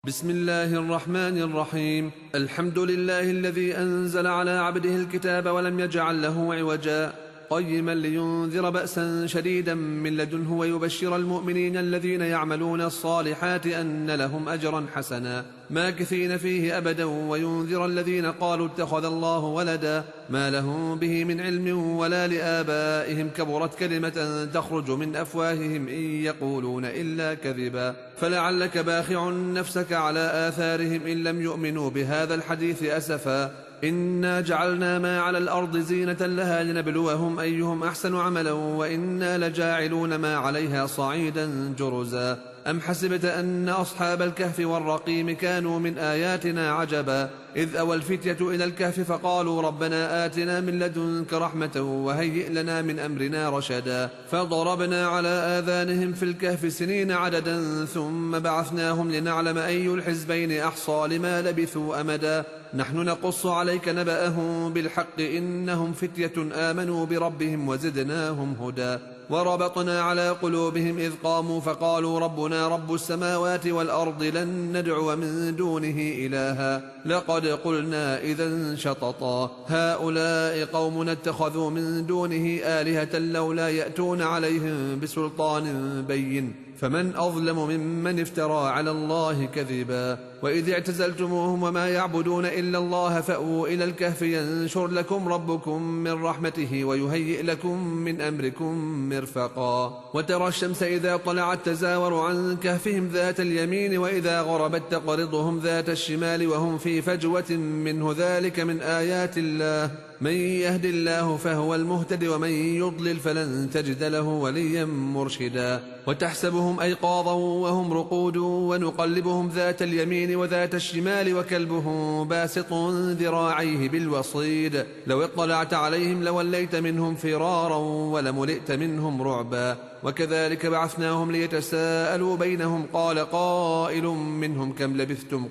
بسم الله الرحمن الرحيم. الحمد لله الذي أنزل على عبده الكتاب ولم يجعل له عوجا قيما لينذر بأسا شديدا من لدنه ويبشر المؤمنين الذين يعملون الصالحات أن لهم أجرا حسنا ماكثين فيه أبدا وينذر الذين قالوا اتخذ الله ولدا ما لهم به من علم ولا لآبائهم كبرت كلمة تخرج من أفواههم إن يقولون إلا كذبا فلعلك باخع نفسك على آثارهم إن لم يؤمنوا بهذا الحديث أسفا إنا جعلنا ما على الأرض زينة لها لنبلوهم أيهم أحسن عملا وإنا لجاعلون ما عليها صعيدا جرزا أم حسبت أن أصحاب الكهف والرقيم كانوا من آياتنا عجبا إذ أوى الفتية إلى الكهف فقالوا ربنا آتنا من لدنك رحمة وهيئ لنا من أمرنا رشدا فضربنا على آذانهم في الكهف سنين عددا ثم بعثناهم لنعلم أي الحزبين أحصى لما لبثوا أمدا نحن نقص عليك نبأهم بالحق إنهم فتية آمنوا بربهم وزدناهم هدى وربطنا على قلوبهم إذ قاموا فقالوا ربنا رب السماوات والأرض لن ندعو من دونه إلها لقد قلنا إذا شططا هؤلاء قومنا اتخذوا من دونه آلهة لولا يأتون عليهم بسلطان بين فمن أظلم ممن افترى على الله كذبا وإذ اعتزلتموهم وما يعبدون إلا الله فأووا إلى الكهف ينشر لكم ربكم من رحمته ويهيئ لكم من أمركم مرفقا وترى الشمس إذا طلعت تزاور عن كهفهم ذات اليمين وإذا غربت تقرضهم ذات الشمال وهم في فجوة منه ذلك من آيات الله من يهد الله فهو المهتد ومن يضلل فلن تجد له وليا مرشدا وتحسبهم أيقاظا وهم رقود ونقلبهم ذات اليمين وذات الشمال وكلبهم باسط ذراعيه بالوصيد لو اطلعت عليهم لوليت منهم فرارا ولملئت منهم رعبا وكذلك بعثناهم ليتساءلوا بينهم قال قائل منهم كم لبثتم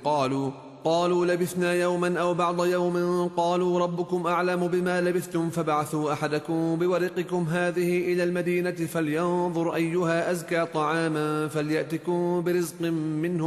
قالوا لبثنا يوما أو بعض يوم قالوا ربكم أعلم بما لبثتم فبعثوا أحدكم بورقكم هذه إلى المدينة فلينظر أيها أزكى طعاما فليأتكم برزق منه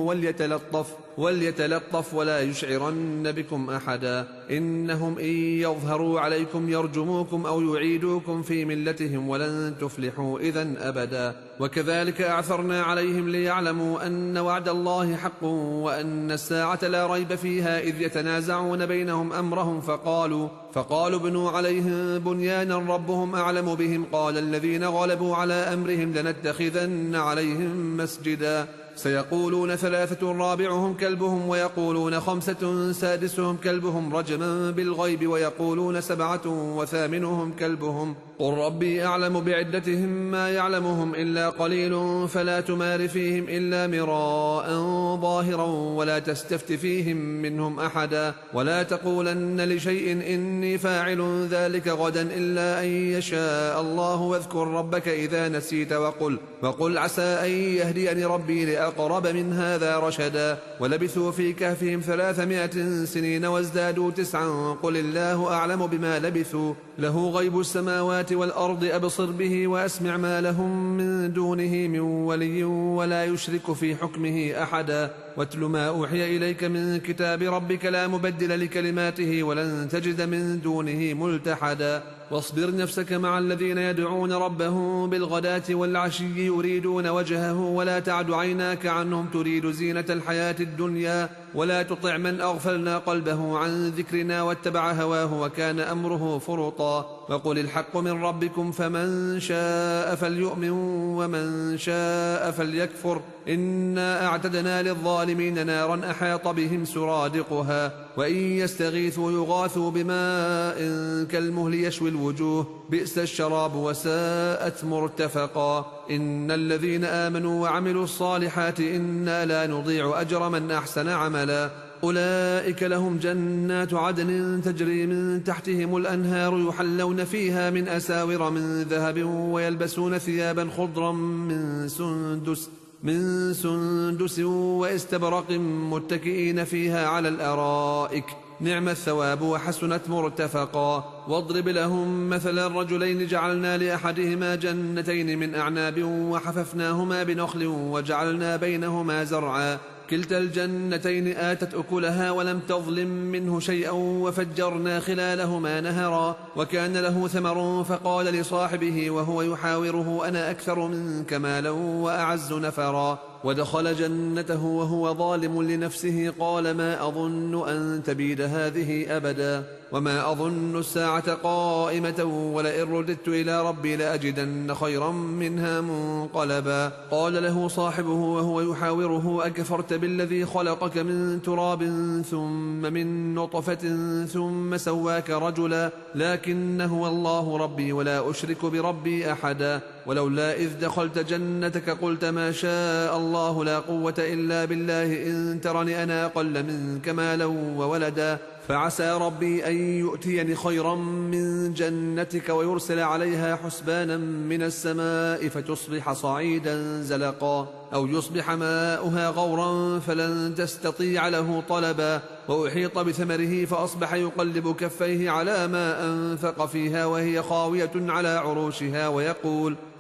وليتلطف ولا يشعرن بكم أحدا إنهم إن يظهروا عليكم يرجموكم أو يعيدوكم في ملتهم ولن تفلحوا إذن أبدا وكذلك أعثرنا عليهم ليعلموا أن وعد الله حق وأن الساعة لا ريب فيها إذ يتنازعون بينهم أمرهم فقالوا ابنوا عليهم بنيانا ربهم أعلم بهم قال الذين غلبوا على أمرهم لنتخذن عليهم مسجدا سيقولون 3 رابعهم كلبهم ويقولون 5 سادسهم كلبهم رجما بالغيب ويقولون 7 وثامنهم كلبهم قل ربي أعلم بعدتهم ما يعلمهم إلا قليل فلا تمار فيهم إلا مراء ظاهرا ولا تستفت فيهم منهم أحدا ولا تقولن لشيء إني فاعل ذلك غدا إلا أن يشاء الله واذكر ربك إذا نسيت وقل عسى أن يهديني ربي لأقرب من هذا رشدا ولبثوا في كهفهم 300 سنين وازدادوا 9 قل الله أعلم بما لبثوا له غيب السماوات والأرض أبصر به وأسمع ما لهم من دونه من ولي ولا يشرك في حكمه أحدا واتل ما أوحي إليك من كتاب ربك لا مبدل لكلماته ولن تجد من دونه ملتحدا واصبر نفسك مع الذين يدعون ربهم بالغداة والعشي يريدون وجهه ولا تعد عيناك عنهم تريد زينة الحياة الدنيا ولا تطع من أغفلنا قلبه عن ذكرنا واتبع هواه وكان أمره فرطا وقل الحق من ربكم فمن شاء فليؤمن ومن شاء فليكفر إنا أعتدنا للظالمين نارا أحاط بهم سرادقها وإن يستغيثوا يغاثوا بماء كالمهل يشوي الوجوه بئس الشراب وساءت مرتفقا إن الذين آمنوا وعملوا الصالحات إنا لا نضيع أجر من أحسن عملا أولئك لهم جنات عدن تجري من تحتهم الأنهار يحلون فيها من أساور من ذهب ويلبسون ثيابا خضرا من سندس واستبرق متكئين فيها على الأرائك نعم الثواب وحسنت مرتفقا واضرب لهم مثل الرجلين جعلنا لأحدهما جنتين من أعناب وحففناهما بنخل وجعلنا بينهما زرعا كلتا الجنتين آتت أكلها ولم تظلم منه شيئا وفجرنا خلالهما نهرا وكان له ثمر فقال لصاحبه وهو يحاوره أنا أكثر منك مالا وأعز نفرا ودخل جنته وهو ظالم لنفسه قال ما أظن أن تبيد هذه أبدا وما أظن الساعة قائمة ولئن رددت إلى ربي لأجدن خيرا منها منقلبا قال له صاحبه وهو يحاوره أكفرت بالذي خلقك من تراب ثم من نطفة ثم سواك رجلا لكن هو الله ربي ولا أشرك بربي أحدا ولولا إذ دخلت جنتك قلت ما شاء الله لا قوة إلا بالله إن ترني أنا أقل منك مالا وولدا فعسى ربي أن يؤتيني خيرا من جنتك ويرسل عليها حسبانا من السماء فتصبح صعيدا زلقا أو يصبح ماؤها غورا فلن تستطيع له طلبا وأحيط بثمره فأصبح يقلب كفيه على ما أنفق فيها وهي خاوية على عروشها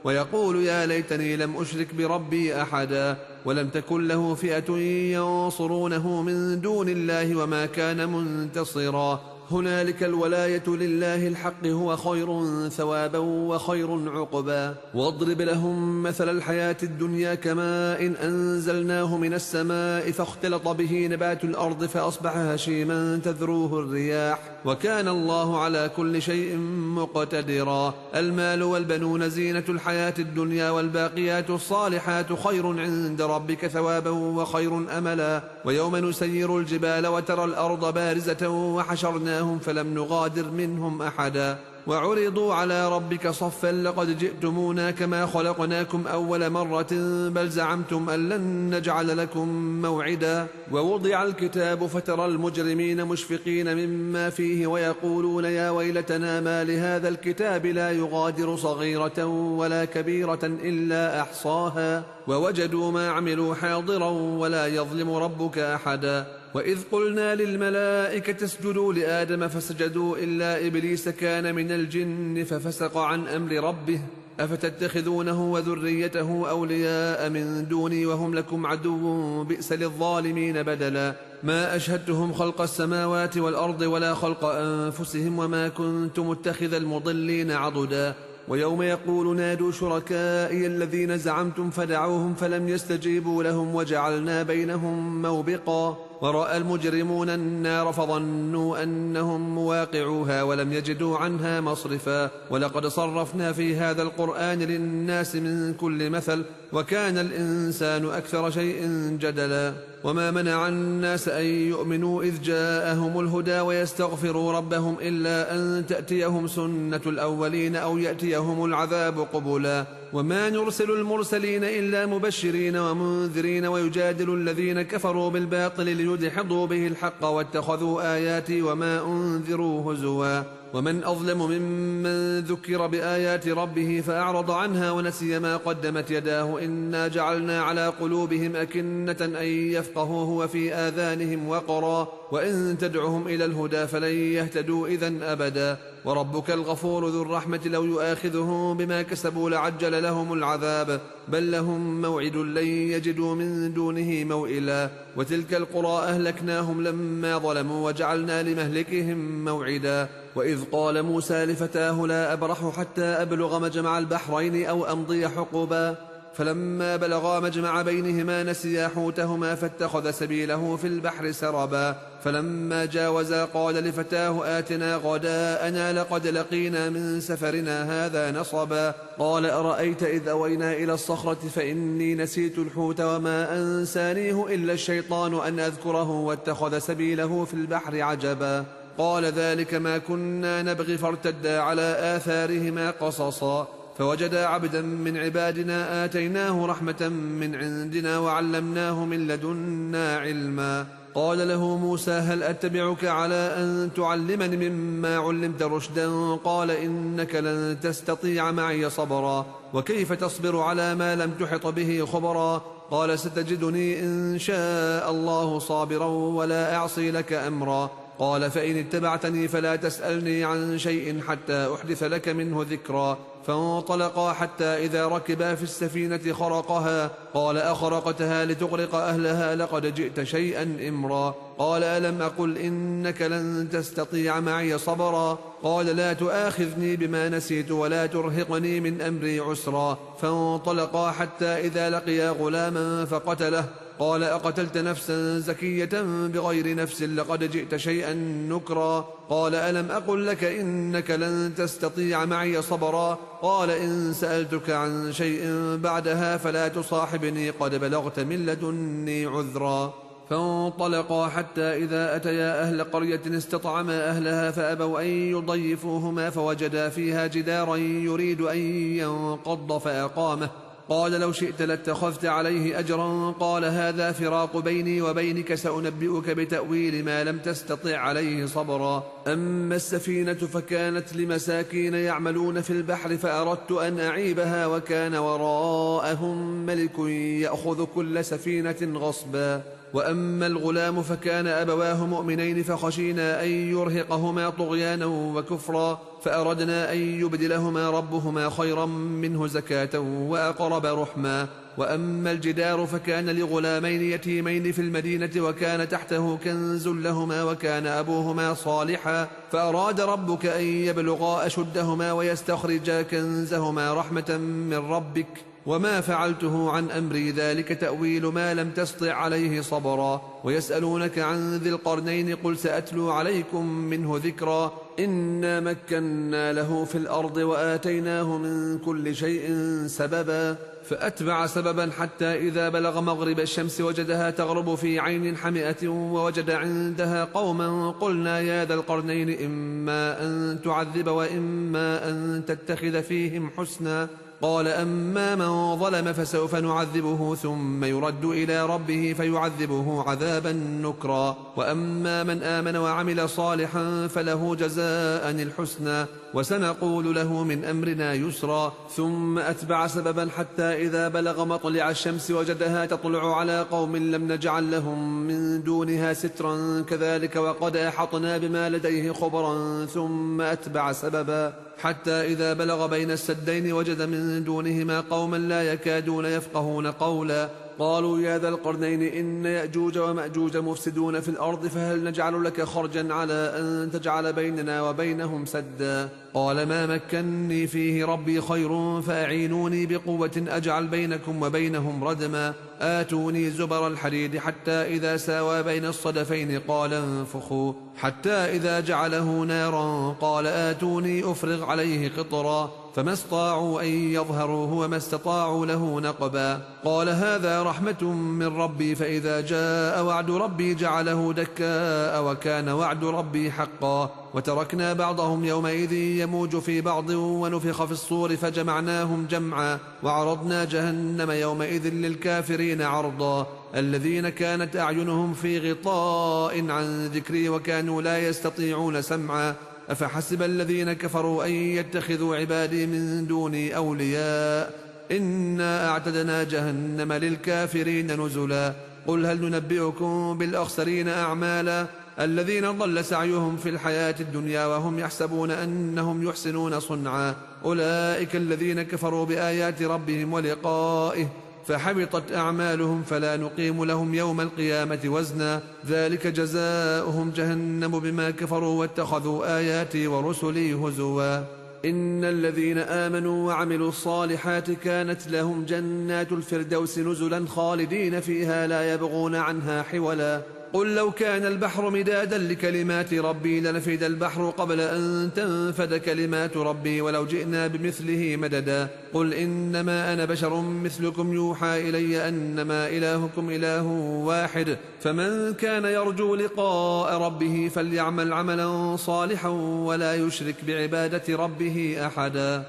ويقول يا ليتني لم أشرك بربي أحدا ولم تكن له فئة ينصرونه من دون الله وما كان منتصرا هنالك الولاية لله الحق هو خير ثوابا وخير عقبا واضرب لهم مثل الحياة الدنيا كماء إن أنزلناه من السماء فاختلط به نبات الأرض فأصبح هشيما تذروه الرياح وكان الله على كل شيء مقتدرا المال والبنون زينة الحياة الدنيا والباقيات الصالحات خير عند ربك ثوابا وخير أملا ويوم نسير الجبال وترى الأرض بارزة وحشرناهم فلم نغادر منهم أحدا وعرضوا على ربك صفا لقد جئتمونا كما خلقناكم أول مرة بل زعمتم أن لن نجعل لكم موعدا ووضع الكتاب فترى المجرمين مشفقين مما فيه ويقولون يا ويلتنا ما لهذا الكتاب لا يغادر صغيرة ولا كبيرة إلا أحصاها ووجدوا ما عملوا حاضرا ولا يظلم ربك أحدا وإذ قلنا للملائكة اسجدوا لآدم فسجدوا إلا إبليس كان من الجن ففسق عن أمر ربه أفتتخذونه وذريته أولياء من دوني وهم لكم عدو بئس للظالمين بدلا ما أشهدتهم خلق السماوات والأرض ولا خلق أنفسهم وما كنت متخذ المضلين عضدا ويوم يقول نادوا شركائي الذين زعمتم فدعوهم فلم يستجيبوا لهم وجعلنا بينهم موبقا ورأى المجرمون النار فظنوا أنهم مواقعوها ولم يجدوا عنها مصرفا ولقد صرفنا في هذا القرآن للناس من كل مثل وكان الإنسان أكثر شيء جدلا وما منع الناس أن يؤمنوا إذ جاءهم الهدى ويستغفروا ربهم إلا أن تأتيهم سنة الأولين أو يأتيهم العذاب قبلا وما نرسل المرسلين إلا مبشرين ومنذرين ويجادل الذين كفروا بالباطل ليدحضوا به الحق واتخذوا آياتي وما أنذروا هزوا ومن أظلم ممن ذكر بآيات ربه فأعرض عنها ونسي ما قدمت يداه إنا جعلنا على قلوبهم أكنة أن يفقهوه وفي آذانهم وقرا وإن تدعهم إلى الهدى فلن يهتدوا إذن أبدا وربك الغفور ذو الرحمة لو يؤاخذهم بما كسبوا لعجل لهم العذاب بل لهم موعد لن يجدوا من دونه موئلا وتلك القرى أهلكناهم لما ظلموا وجعلنا لمهلكهم موعدا وإذ قال موسى لفتاه لا أبرح حتى أبلغ مجمع البحرين أو أمضي حقبا فلما بلغا مجمع بينهما نسيا حوتهما فاتخذ سبيله في البحر سربا فلما جاوزا قال لفتاه آتنا غداءنا لقد لقينا من سفرنا هذا نصبا قال أرأيت إذ أوينا إلى الصخرة فإني نسيت الحوت وما أنسانيه إلا الشيطان أن أذكره واتخذ سبيله في البحر عجبا قال ذلك ما كنا نبغي فارتدا على آثارهما قصصا فوجدا عبدا من عبادنا آتيناه رحمة من عندنا وعلمناه من لدنا علما قال له موسى هل أتبعك على أن تعلمني مما علمت رشدا قال إنك لن تستطيع معي صبرا وكيف تصبر على ما لم تحط به خبرا قال ستجدني إن شاء الله صابرا ولا أعصي لك أمرا قال فإن اتبعتني فلا تسألني عن شيء حتى أحدث لك منه ذكرا. فانطلقا حتى إذا ركبا في السفينة خرقها. قال أخرقتها لتغرق أهلها لقد جئت شيئا إمرا. قال ألم أقل إنك لن تستطيع معي صبرا. قال لا تؤاخذني بما نسيت ولا ترهقني من أمري عسرا. فانطلقا حتى إذا لقيا غلاما فقتله. قال أقتلت نفسا زكية بغير نفس لقد جئت شيئا نكرا. قال ألم أقل لك إنك لن تستطيع معي صبرا. قال إن سألتك عن شيء بعدها فلا تصاحبني قد بلغت من لدني عذرا. فانطلقا حتى إذا أتيا أهل قرية استطعما أهلها فأبوا أن يضيفوهما فوجدا فيها جدارا يريد أن ينقض فأقامه. قال لو شئت لاتخذت عليه أجرا. قال هذا فراق بيني وبينك سأنبئك بتأويل ما لم تستطع عليه صبرا. أما السفينة فكانت لمساكين يعملون في البحر فأردت أن أعيبها وكان وراءهم ملك يأخذ كل سفينة غصبا. وأما الغلام فكان أبواه مؤمنين فخشينا أن يرهقهما طغيانا وكفرا فأردنا أن يبدلهما ربهما خيرا منه زكاة وأقرب رحما. وأما الجدار فكان لغلامين يتيمين في المدينة وكان تحته كنز لهما وكان أبوهما صالحا فأراد ربك أن يبلغا أشدهما ويستخرجا كنزهما رحمة من ربك وما فعلته عن أمري ذلك تأويل ما لم تسطع عليه صبرا. ويسألونك عن ذي القرنين قل سأتلو عليكم منه ذكرا. إنا مكنا له في الأرض وآتيناه من كل شيء سببا. فأتبع سببا حتى إذا بلغ مغرب الشمس وجدها تغرب في عين حمئة ووجد عندها قوما قلنا يا ذا القرنين إما أن تعذب وإما أن تتخذ فيهم حسنا. قال أما من ظلم فسوف نعذبه ثم يرد إلى ربه فيعذبه عذابا نكرا. وأما من آمن وعمل صالحا فله جزاء الحسنى وسنقول له من أمرنا يسرا. ثم أتبع سببا حتى إذا بلغ مطلع الشمس وجدها تطلع على قوم لم نجعل لهم من دونها سترا كذلك وقد أحطنا بما لديه خبرا. ثم أتبع سببا حتى إذا بلغ بين السدين وجد من دونهما قوما لا يكادون يفقهون قولا. قالوا يا ذا القرنين إن يأجوج ومأجوج مفسدون في الأرض فهل نجعل لك خرجا على أن تجعل بيننا وبينهم سدا. قال ما مكني فيه ربي خير فأعينوني بقوة أجعل بينكم وبينهم ردما. آتوني زبر الحديد حتى إذا ساوى بين الصدفين قال انفخوا حتى إذا جعله نارا قال آتوني أفرغ عليه قطرا. فما استطاعوا أن يظهروه وما استطاعوا له نقبا. قال هذا رحمة من ربي فإذا جاء وعد ربي جعله دكاء وكان وعد ربي حقا. وتركنا بعضهم يومئذ يموج في بعض ونفخ في الصور فجمعناهم جمعا وعرضنا جهنم يومئذ للكافرين عرضا. الذين كانت أعينهم في غطاء عن ذكري وكانوا لا يستطيعون سمعا. أفحسب الذين كفروا أن يتخذوا عبادي من دوني أولياء إنا أعتدنا جهنم للكافرين نزلا. قل هل ننبئكم بالأخسرين أعمالا الذين ضل سعيهم في الحياة الدنيا وهم يحسبون أنهم يحسنون صنعا. أولئك الذين كفروا بآيات ربهم ولقائه فحبطت أعمالهم فلا نقيم لهم يوم القيامة وزنا. ذلك جزاؤهم جهنم بما كفروا واتخذوا آياتي ورسلي هزوا. إن الذين آمنوا وعملوا الصالحات كانت لهم جنات الفردوس نزلا خالدين فيها لا يبغون عنها حولا. قل لو كان البحر مدادا لكلمات ربي لنفد البحر قبل أن تنفد كلمات ربي ولو جئنا بمثله مددا. قل إنما أنا بشر مثلكم يوحى إلي أنما إلهكم إله واحد فمن كان يرجو لقاء ربه فليعمل عملا صالحا ولا يشرك بعبادة ربه أحدا.